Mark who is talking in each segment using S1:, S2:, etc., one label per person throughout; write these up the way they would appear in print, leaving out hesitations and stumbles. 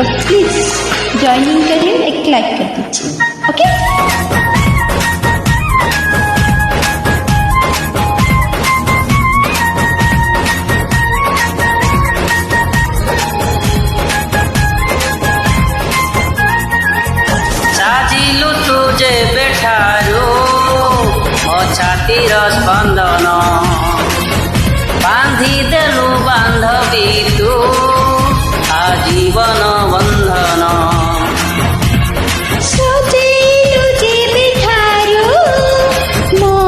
S1: Please joining करिए, एक like कर दीजिए। ओके
S2: साजिलु तुझे बेठारू ମୋ ଛାତିର ସ୍ପନ୍ଦନ ବାନ୍ଧି ଦେଲୁ ବାନ୍ଧବୀ ତୁ ଆଜୀବନ ବନ୍ଧନ। ମୁଁ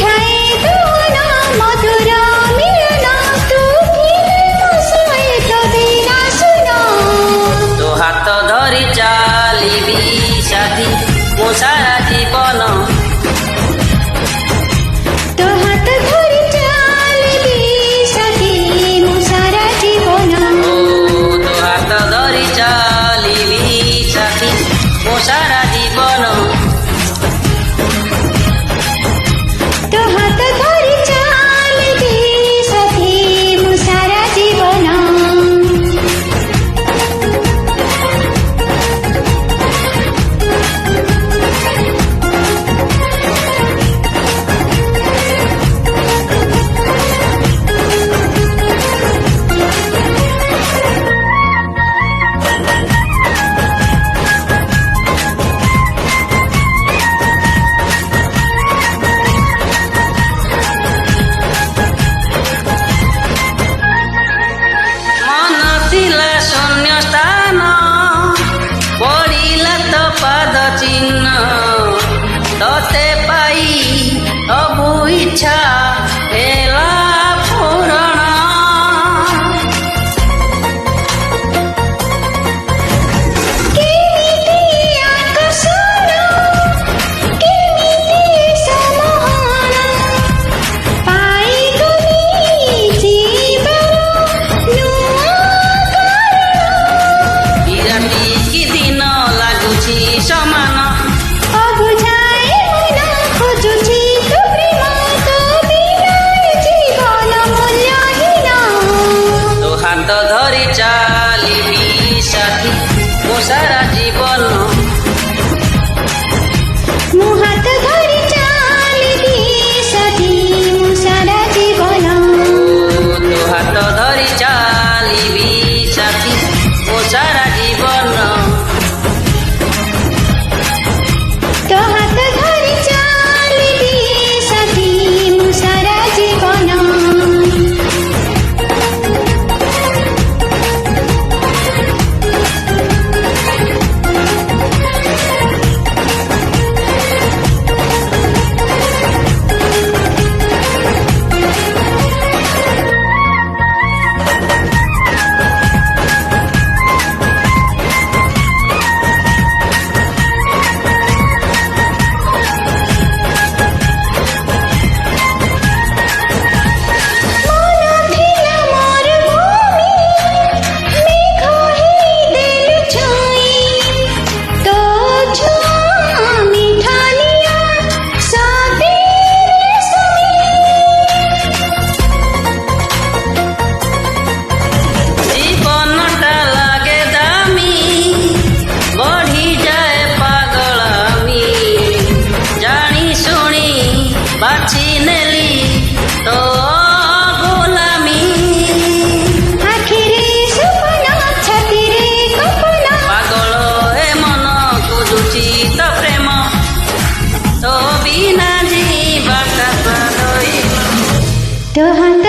S2: ସାରା ଜୀବନ
S1: ତୋ ହାତ ଧରି ଚାଲିବି ସାଥୀ, ମୁଁ ସାରା ଜୀବନ।
S2: ତୋ ହାତ ଧରି ଚାଲିବି ସାଥୀ, ମୁଁ ସାରା ଜୀବନ।
S1: ତୋ ହାତ ଧରି ଚାଲିବି ସାଥୀ, ମୁଁ ସାରା ଜୀବନ।
S2: ତତେ ପାଇ ସବୁ ଇଚ୍ଛା ହେଲା ପୂରଣ।
S1: କେମିତି ଆକର୍ଷଣ, କେମିତି ସମୋହନ, ପାଇଗଲି ଜୀବନ ନୂଆ କାରଣ।
S2: ବିରାଟି କି ଦିନ ଲାଗୁଛି ସମାନ, ହାତ ଧରି ଚାଲିବି ସାଥୀ, ମୋ ସାରା ଜୀବନ।
S1: ମୁଁ ହାତ ଧରି ଚାଲିବି ସାଥୀ, ମୁଁ ସାରା ଜୀବନ।
S2: ତୋ ହାତ ଧରି ଚାଲିବି ସାଥୀ, ମୋ ସାରା ଜୀବନ।
S1: ତୋ ହାତ ଧରି ଚାଲିବି ସାଥୀ, ମୁଁ ସାରା ଜୀବନ।
S2: ବାଛି ନେଲି ତୋ ଗୋଲାମୀ,
S1: ଆଖିରେ ସପନ, ଛାତିରେ କପନ,
S2: ପାଗଳ ଏ ମନ ଖୋଜୁଛି ତ ପ୍ରେମ, ତୋ ବିନା ଯିବାଟା ରହିବ।
S1: ତୋ ହାତ